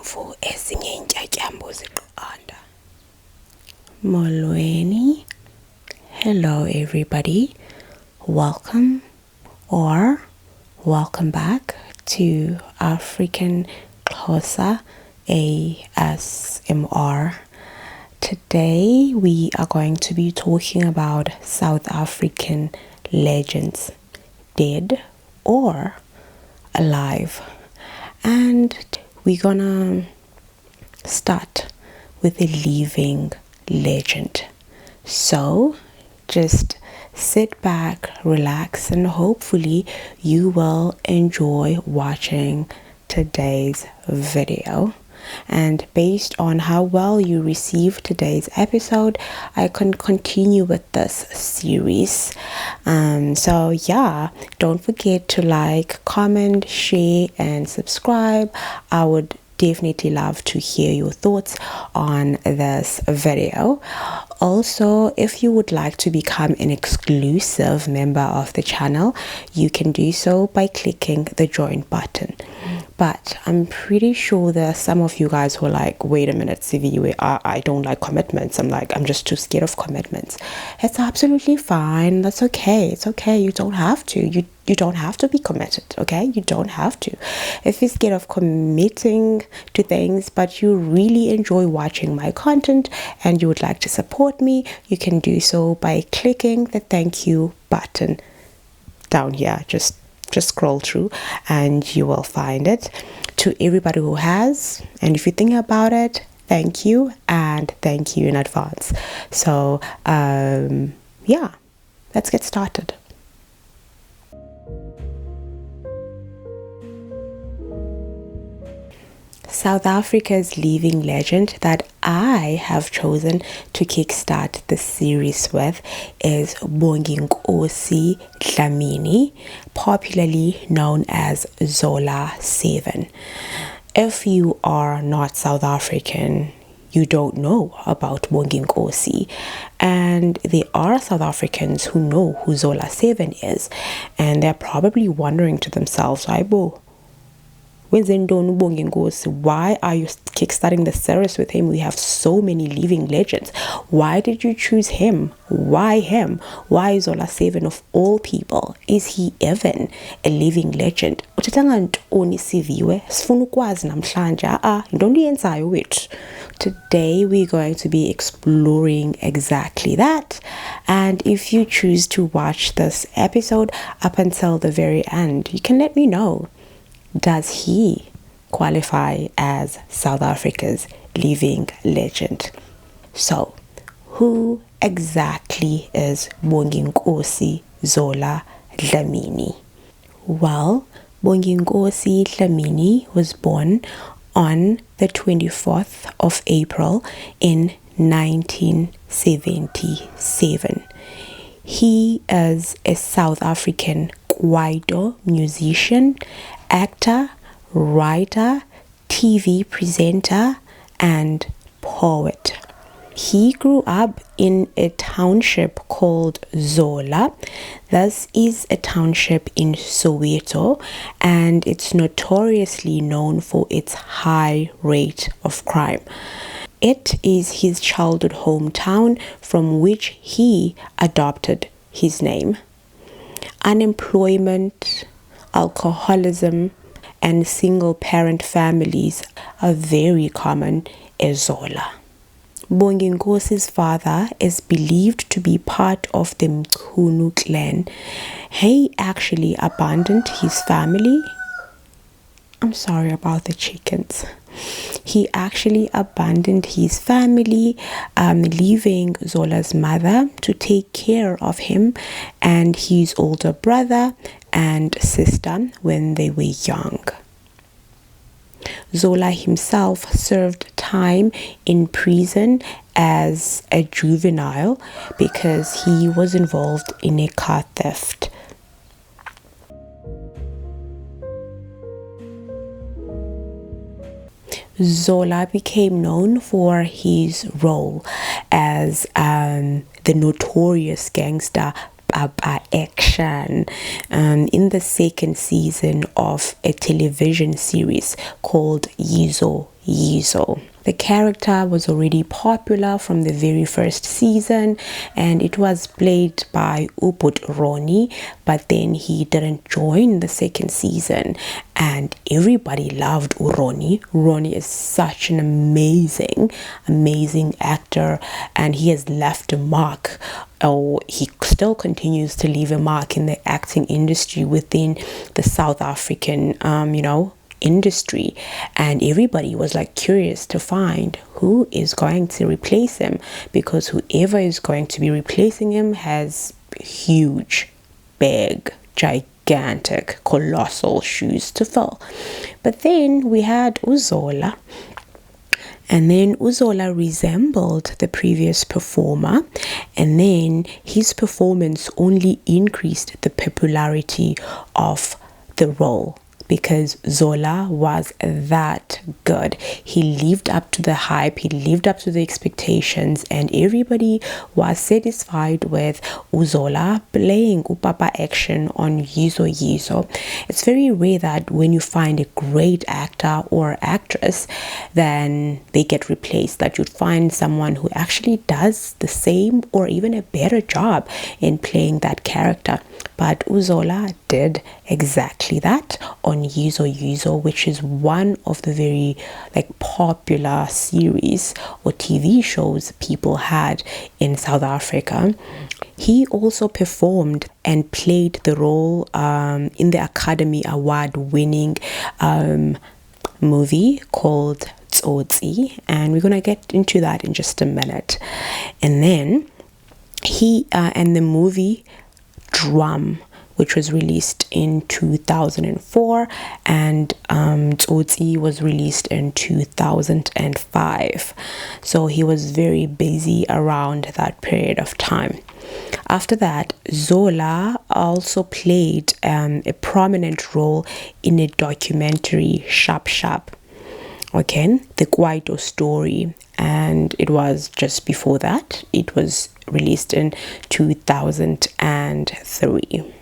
for ezinye intyatyambo ziqanda. Molweni. Hello everybody. Welcome back to African Xhosa ASMR. Today we are going to be talking about South African legends, dead or alive. And we're gonna start with a living legend. So just sit back, relax, and hopefully you will enjoy watching today's video. And based on how well you receive today's episode, I can continue with this series. So yeah, don't forget to like, comment, share, and subscribe. I would definitely love to hear your thoughts on this video. Also, if you would like to become an exclusive member of the channel, you can do so by clicking the join button. But I'm pretty sure there are some of you guys who are like, wait a minute, CV, I don't like commitments. I'm just too scared of commitments. It's absolutely fine. That's okay. It's okay. You don't have to. You don't have to be committed, okay? You don't have to. If you're scared of committing to things, but you really enjoy watching my content and you would like to support me, you can do so by clicking the thank you button down here. Just scroll through and you will find it. To everybody who has, and if you think about it, thank you, and thank you in advance. So yeah, let's get started. South Africa's living legend that I have chosen to kickstart the series with is Bonginkosi Dlamini, popularly known as Zola 7. If you are not South African, you don't know about Bonginkosi, and there are South Africans who know who Zola 7 is, and they're probably wondering to themselves, Aibo, why are you kickstarting the series with him? We have so many living legends. Why did you choose him? Why him? Why Zola 7 of all people? Is he even a living legend? Today we're going to be exploring exactly that. And if you choose to watch this episode up until the very end, you can let me know. Does he qualify as South Africa's living legend? So, who exactly is Bonginkosi Zola Dlamini? Well, Bonginkosi Dlamini was born on the 24th of April in 1977. He is a South African kwaito musician, actor, writer, TV presenter, and poet. He grew up in a township called Zola. This is a township in Soweto, and it's notoriously known for its high rate of crime. It is his childhood hometown from which he adopted his name. Unemployment, alcoholism, and single-parent families are very common in Zola. Bonginkosi's father is believed to be part of the Mkhunu clan. He actually abandoned his family. I'm sorry about the chickens. He actually abandoned his family, leaving Zola's mother to take care of him and his older brother and sister when they were young. Zola himself served time in prison as a juvenile because he was involved in a car theft. Zola became known for his role as the notorious gangster Action in the second season of a television series called Yizo Yizo. The character was already popular from the very first season, and it was played by Roni, but then he didn't join the second season, and everybody loved Roni. Roni is such an amazing actor, and he has left a mark. Oh, he still continues to leave a mark in the acting industry within the South African, industry, and everybody was like curious to find who is going to replace him, because whoever is going to be replacing him has huge, big, gigantic, colossal shoes to fill. But then we had Zola. And then Zola resembled the previous performer, and then his performance only increased the popularity of the role, because Zola was that good. He lived up to the hype, he lived up to the expectations, and everybody was satisfied with Zola playing Upapa action on Yizo Yizo. It's very rare that when you find a great actor or actress, then they get replaced, that you'd find someone who actually does the same or even a better job in playing that character. But Zola did exactly that on Yizo Yizo, which is one of the very popular series or TV shows people had in South Africa. He also performed and played the role in the Academy Award winning movie called Tsotsi, and we're gonna get into that in just a minute. And then he and the movie Drum, which was released in 2004, and Tsotsi was released in 2005. So he was very busy around that period of time. After that, Zola also played a prominent role in a documentary, Sharp Sharp, the kwaito story, and it was just before that. It was released in 2003.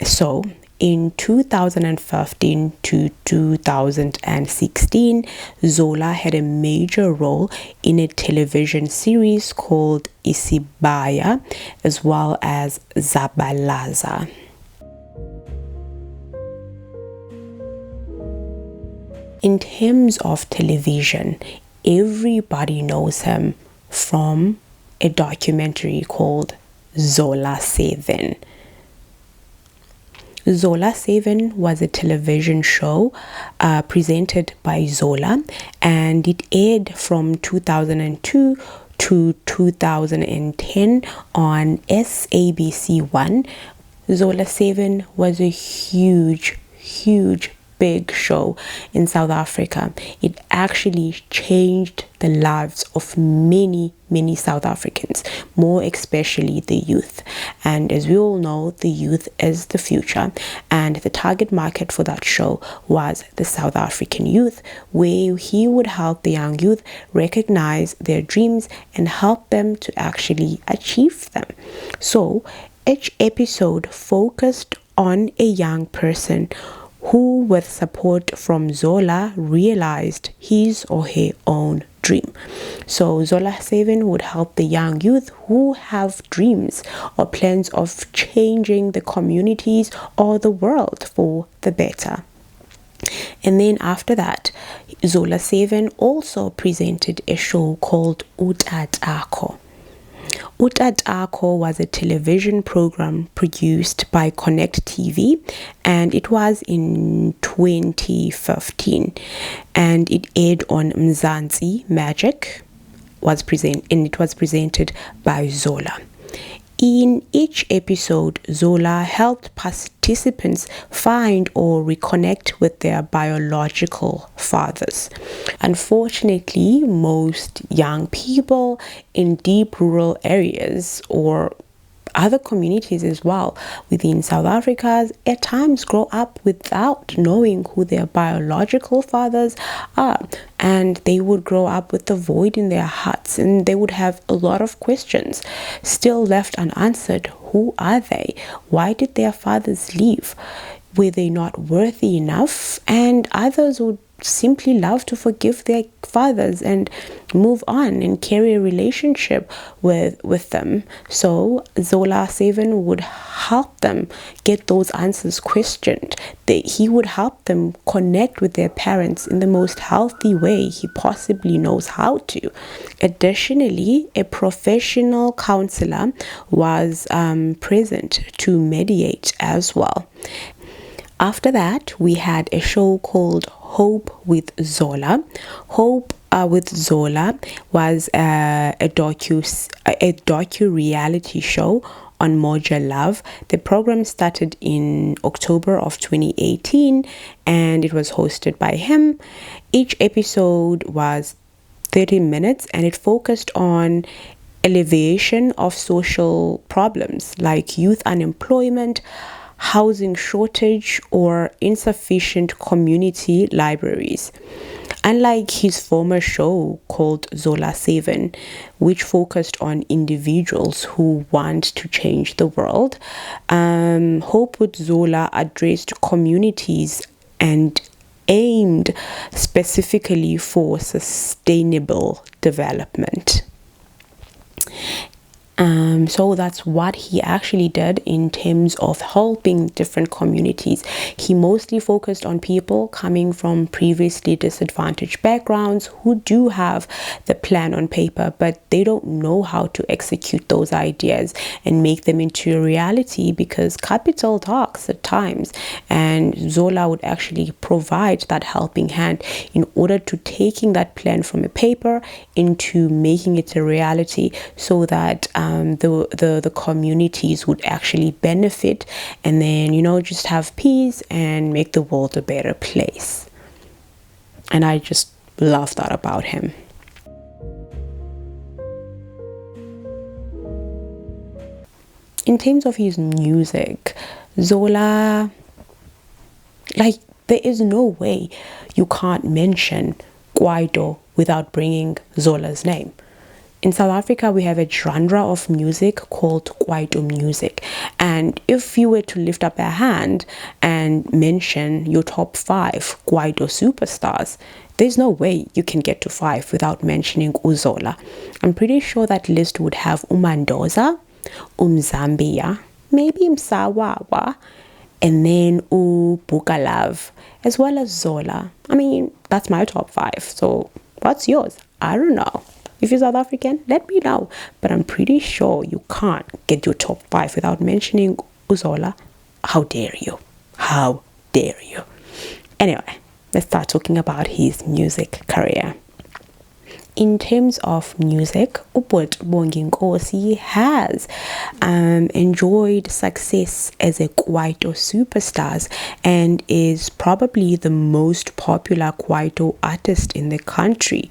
So in 2015 to 2016, Zola had a major role in a television series called Isibaya, as well as Zabalaza. In terms of television, everybody knows him from a documentary called Zola 7. Zola 7 was a television show presented by Zola, and it aired from 2002 to 2010 on SABC1. Zola 7 was a huge big show in South Africa. It actually changed the lives of many South Africans, more especially the youth. And as we all know, the youth is the future, and the target market for that show was the South African youth, where he would help the young youth recognize their dreams and help them to actually achieve them. So each episode focused on a young person who, with support from Zola, realized his or her own dream. So Zola 7 would help the young youth who have dreams or plans of changing the communities or the world for the better. And then after that, Zola 7 also presented a show called Utatako. Utatako was a television program produced by Connect TV, and it was in 2015, and it aired on Mzansi Magic, and it was presented by Zola. In each episode, Zola helped participants find or reconnect with their biological fathers. Unfortunately, most young people in deep rural areas or other communities as well within South Africa at times grow up without knowing who their biological fathers are, and they would grow up with the void in their hearts, and they would have a lot of questions still left unanswered. Who are they? Why did their fathers leave? Were they not worthy enough? And others would simply love to forgive their fathers and move on and carry a relationship with them. So Zola 7 would help them get those answers questioned. He would help them connect with their parents in the most healthy way he possibly knows how to. Additionally, a professional counselor was present to mediate as well. After that, we had a show called Hope with Zola. Hope with Zola was a docu-reality show on Moja Love. The program started in October of 2018 and it was hosted by him. Each episode was 30 minutes and it focused on alleviation of social problems like youth unemployment, housing shortage, or insufficient community libraries. Unlike his former show called Zola 7, which focused on individuals who want to change the world, Hope with Zola addressed communities and aimed specifically for sustainable development. So that's what he actually did in terms of helping different communities. He mostly focused on people coming from previously disadvantaged backgrounds who do have the plan on paper, but they don't know how to execute those ideas and make them into a reality because capital talks at times. And Zola would actually provide that helping hand in order to taking that plan from a paper into making it a reality, so that the communities would actually benefit and then, just have peace and make the world a better place. And I just love that about him. In terms of his music, Zola, there is no way you can't mention kwaito without bringing Zola's name. In South Africa, we have a genre of music called kwaito music. And if you were to lift up a hand and mention your top 5 kwaito superstars, there's no way you can get to 5 without mentioning Zola. I'm pretty sure that list would have Umandoza, Zambia, maybe Msawawa, and then Bukalav, as well as Zola. I mean, that's my top 5. So what's yours? I don't know. If you're South African, let me know. But I'm pretty sure you can't get your top 5 without mentioning Zola. How dare you? How dare you? Anyway, let's start talking about his music career. In terms of music, Bonginkosi has enjoyed success as a kwaito superstar and is probably the most popular kwaito artist in the country.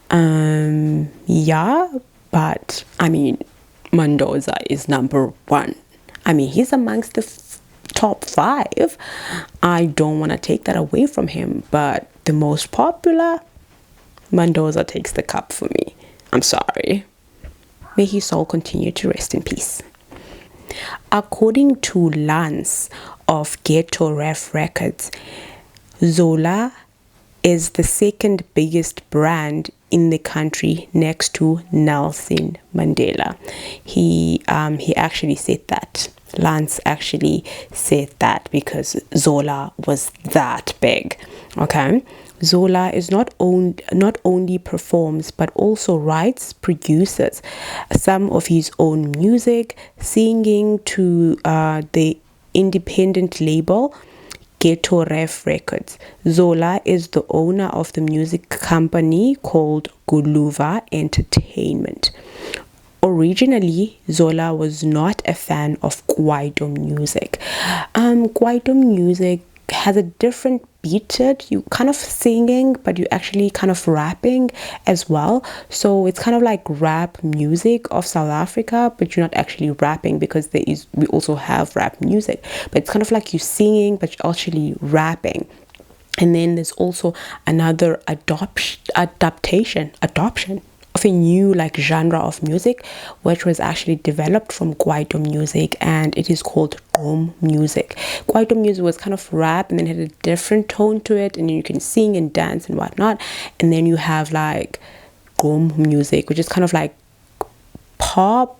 But I mean, Mandoza is number 1. I mean, he's amongst the top 5. I don't want to take that away from him, but the most popular, Mandoza takes the cup for me. I'm sorry. May his soul continue to rest in peace. According to Lance of Ghetto Ref Records, Zola is the second biggest brand in the country next to Nelson Mandela. He actually said that. Lance actually said that because Zola was that big. Okay. Zola is not only performs but also writes, produces some of his own music, singing to the independent label Ghetto Ref Records. Zola is the owner of the music company called Guluva Entertainment. Originally, Zola was not a fan of kwaito music. Kwaito music has a different beat to it. You kind of singing, but you actually kind of rapping as well. So it's kind of like rap music of South Africa, but you're not actually rapping because we also have rap music. But it's kind of like you singing, but you're actually rapping. And then there's also another adoption of a new like genre of music, which was actually developed from kwaito music, and it is called music. Kwaito music was kind of rap and then had a different tone to it, and then you can sing and dance and whatnot. And then you have like music, which is kind of like pop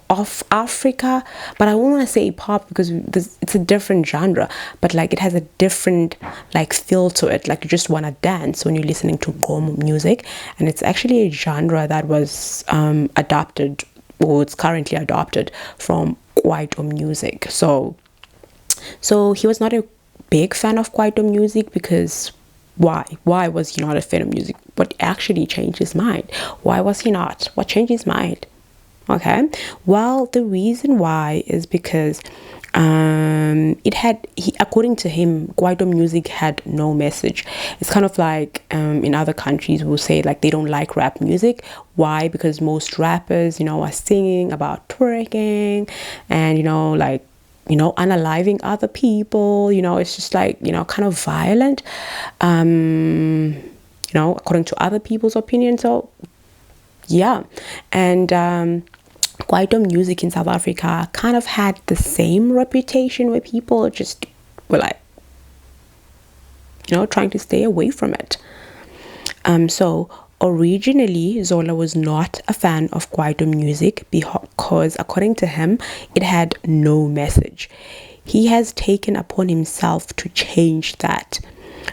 of Africa, but I won't want to say pop because it's a different genre, but like it has a different like feel to it, like you just want to dance when you're listening to music. And it's actually a genre that was adopted, or it's currently adopted from kwaito music. So he was not a big fan of kwaito music because why was he not a fan of music? What actually changed his mind? Why was he not? What changed his mind? Okay, well, the reason why is because according to him, kwaito music had no message. It's kind of like in other countries we'll say like they don't like rap music. Why? Because most rappers, are singing about twerking and unaliving other people. It's just like kind of violent, according to other people's opinion. So yeah, and kwaito music in South Africa kind of had the same reputation where people just were like, trying to stay away from it. So originally Zola was not a fan of kwaito music because according to him it had no message. He has taken upon himself to change that,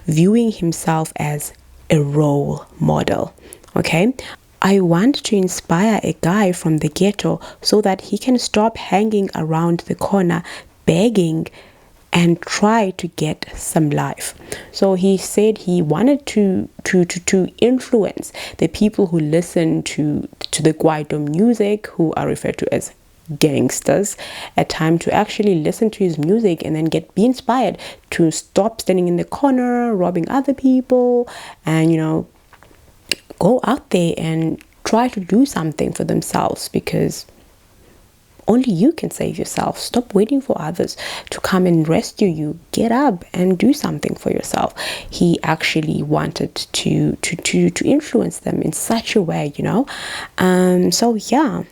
viewing himself as a role model. Okay, I want to inspire a guy from the ghetto so that he can stop hanging around the corner begging and try to get some life. So he said he wanted to influence the people who listen to the kwaito music, who are referred to as gangsters, at time to actually listen to his music and then be inspired to stop standing in the corner robbing other people, and go out there and try to do something for themselves, because only you can save yourself. Stop waiting for others to come and rescue you. Get up and do something for yourself. He actually wanted to influence them in such a way, So yeah,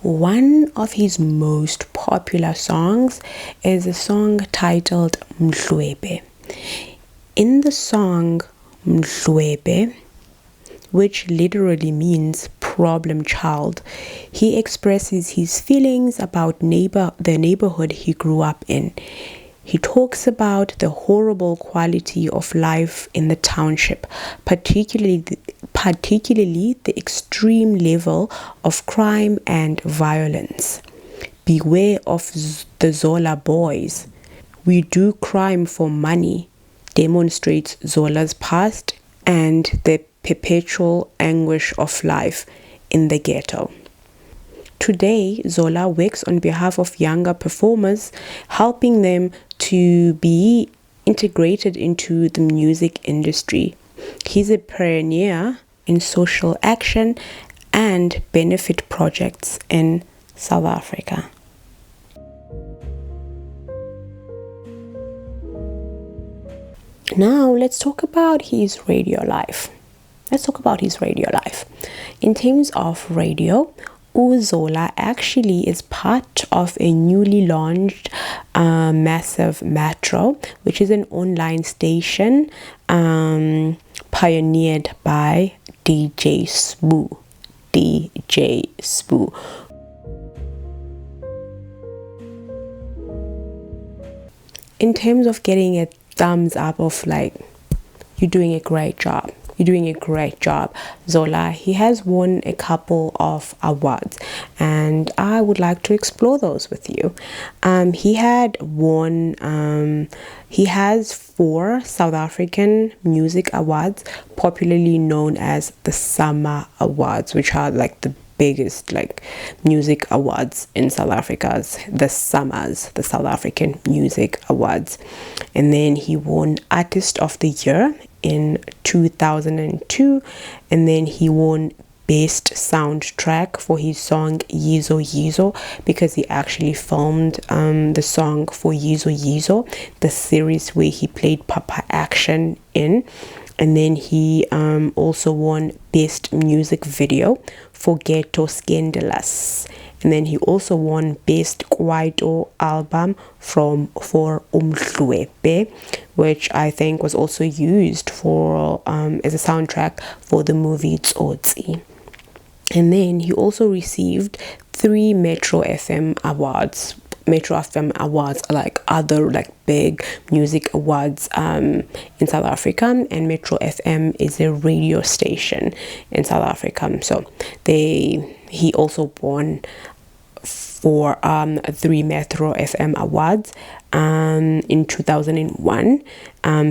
one of his most popular songs is a song titled Mhlwebe. In the song Mhlwebe, which literally means problem child, he expresses his feelings about the neighborhood he grew up in. He talks about the horrible quality of life in the township, particularly the extreme level of crime and violence. Beware of the Zola boys. We do crime for money, demonstrates Zola's past and the perpetual anguish of life in the ghetto. Today, Zola works on behalf of younger performers, helping them to be integrated into the music industry. He's a pioneer in social action and benefit projects in South Africa. Now, let's talk about his radio life. In terms of radio, Zola actually is part of a newly launched Massive Metro, which is an online station pioneered by DJ Spoo. In terms of getting a thumbs up of like, you're doing a great job, Zola, he has won a couple of awards, and I would like to explore those with you. He has 4 South African music awards, popularly known as the Summer Awards, which are like the biggest like music awards in South Africa, the South African Music Awards. And then he won Artist of the Year in 2002, and then he won Best Soundtrack for his song Yizo Yizo, because he actually filmed the song for Yizo Yizo, the series where he played Papa Action in. And then he also won Best Music Video for Ghetto Scandalous. And then he also won Best Kwaito Album for Umhlwepe, which I think was also used for as a soundtrack for the movie Tsotsi. And then he also received 3 Metro FM awards. Metro FM awards are like other like big music awards in South Africa, and Metro FM is a radio station in South Africa. So he also won for 3 Metro FM awards in 2001.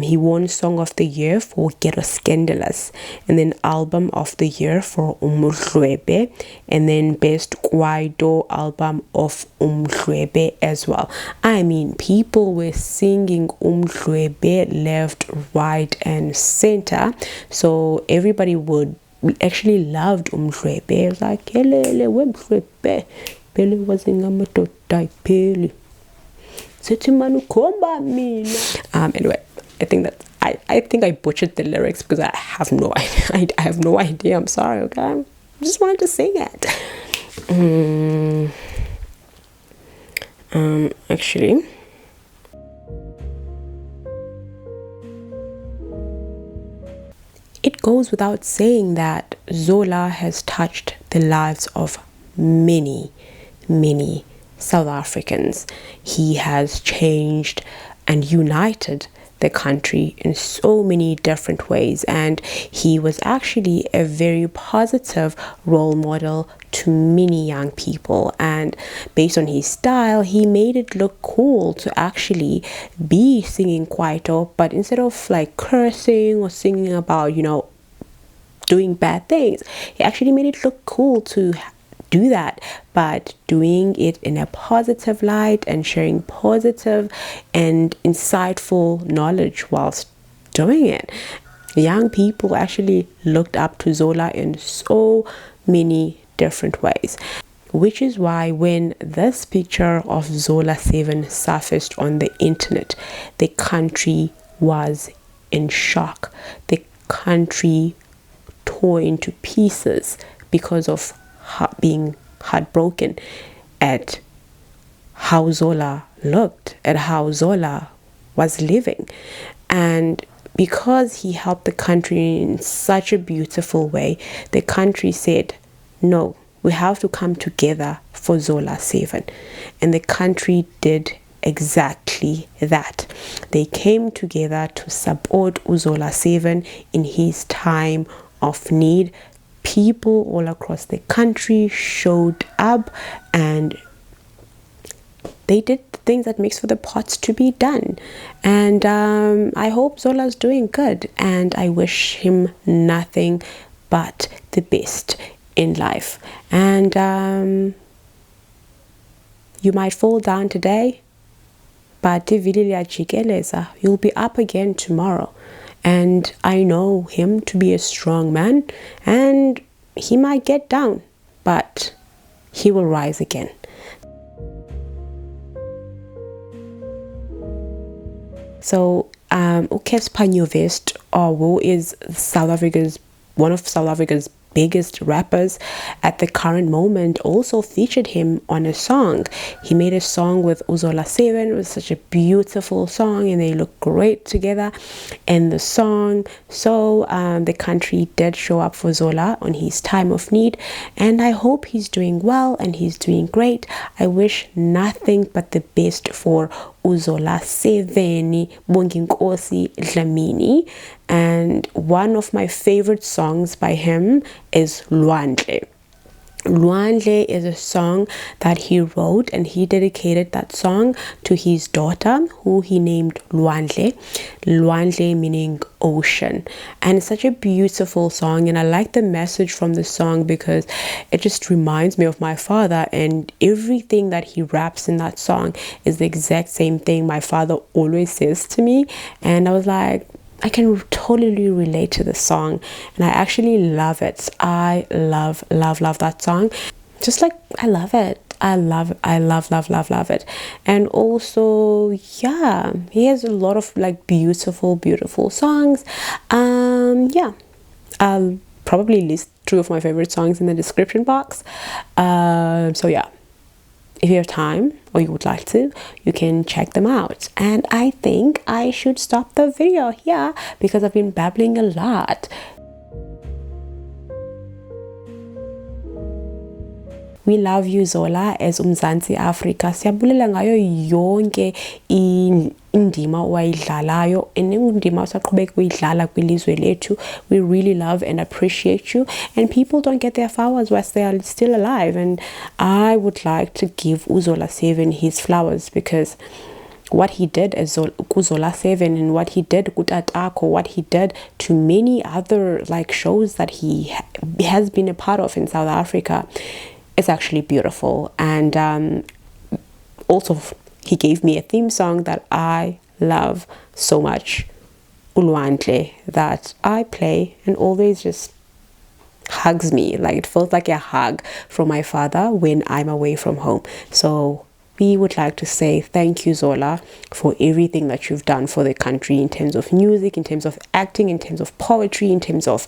He won Song of the Year for Ghetto Scandalous, and then Album of the Year for Umhlwepe, and then Best Kwaito Album of Umhlwepe as well. I mean, people were singing Umhlwepe left, right, and center, so everybody actually loved Umhlwepe. It was like, helele Umhlwepe, Pele wazinga matotai pele. Anyway, I think I butchered the lyrics because I have no idea. I have no idea. I'm sorry, okay? I just wanted to sing it. Actually, it goes without saying that Zola has touched the lives of many South Africans. He has changed and united the country in so many different ways, and he was actually a very positive role model to many young people. And based on his style, he made it look cool to actually be singing kwaito, but instead of like cursing or singing about doing bad things, he actually made it look cool to do that, but doing it in a positive light and sharing positive and insightful knowledge whilst doing it. Young people actually looked up to Zola in so many different ways, which is why when this picture of Zola 7 surfaced on the internet, the country was in shock. The country tore into pieces because of being heartbroken at how Zola looked, at how Zola was living. And because he helped the country in such a beautiful way, the country said, no, we have to come together for Zola 7. And the country did exactly that. They came together to support Zola 7 in his time of need. People all across the country showed up and they did the things that makes for the pots to be done. And I hope Zola's doing good, and I wish him nothing but the best in life. And you might fall down today, but you'll be up again tomorrow. And I know him to be a strong man, and he might get down, but he will rise again. So, Ukes Panyovest Owo is one of South Africa's biggest rappers at the current moment, also featured him on a song. He made a song with Zola 7. It was such a beautiful song and they look great together in the song. So the country did show up for Zola on his time of need, and I hope he's doing well and he's doing great. I wish nothing but the best for Zola 7, Bonginkosi Dlamini. And one of my favorite songs by him is Lwandle. Lwandle is a song that he wrote, and he dedicated that song to his daughter, who he named Lwandle. Lwandle meaning ocean. And it's such a beautiful song, and I like the message from the song because it just reminds me of my father, and everything that he raps in that song is the exact same thing my father always says to me. And I was like, I can totally relate to the song, and I actually love it. I love that song. Just like I love it. I love it. And also, yeah, he has a lot of like beautiful songs. yeah, I'll probably list 2 of my favorite songs in the description box. So yeah, if you have time or you would like to, you can check them out. And I think I should stop the video here because I've been babbling a lot. We love you, Zola, as Mzansi Africa. Siyabulela ngayo yonke indima owayidlalayo indima osaqhubeka uyidlala kwilizwe lethu. We really love and appreciate you, and people don't get their flowers whilst they are still alive, and I would like to give Zola 7 his flowers, because what he did as Zola 7 and what he did Kutatako, what he did to many other like shows that he has been a part of in South Africa, it's actually beautiful. And also he gave me a theme song that I love so much, Ulwandle, that I play and always just hugs me. Like, it feels like a hug from my father when I'm away from home. So we would like to say thank you, Zola, for everything that you've done for the country in terms of music, in terms of acting, in terms of poetry, in terms of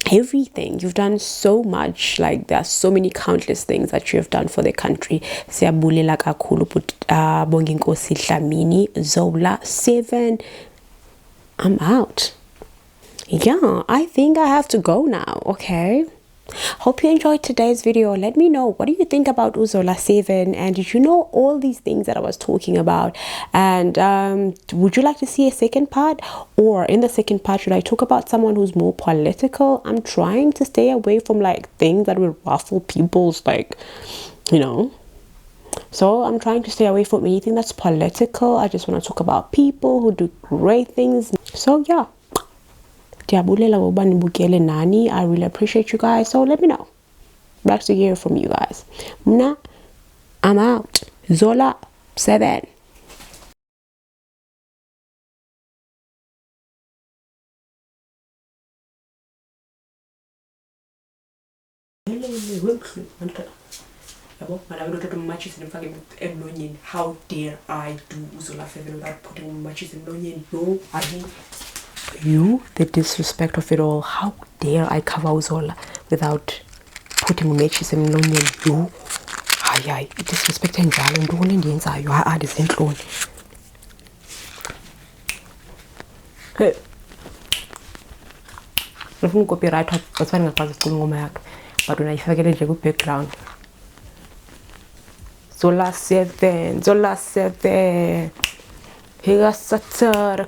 everything. You've done so much. Like, there are so many countless things that you have done for the country. Siyabulela kakhulu Bonginkosi Dlamini, Zola 7. I'm out. Yeah, I think I have to go now. Okay, hope you enjoyed today's video. Let me know, what do you think about Zola 7, and did you know all these things that I was talking about? And would you like to see a second part? Or in the second part, should I talk about someone who's more political? I'm trying to stay away from like things that will ruffle people's, like, you know, so I'm trying to stay away from anything that's political. I just want to talk about people who do great things. So yeah, I really appreciate you guys, so let me know. Back to hear from you guys. Mna, I'm out. Zola 7. How dare I do Zola 7 without putting matches in Lonyen? No, I mean, you, the disrespect of it all. How dare I cover Zola without putting matches in Lonyen? You, ay, disrespect njalo ntoni endiyenzayo? Ndizentloni. Hey, ngifuna copyright wasifani ngakwazi ukucula ingoma yakhe, but unayifakele nje ku-background. Zola 7, Zola 7. Higa satara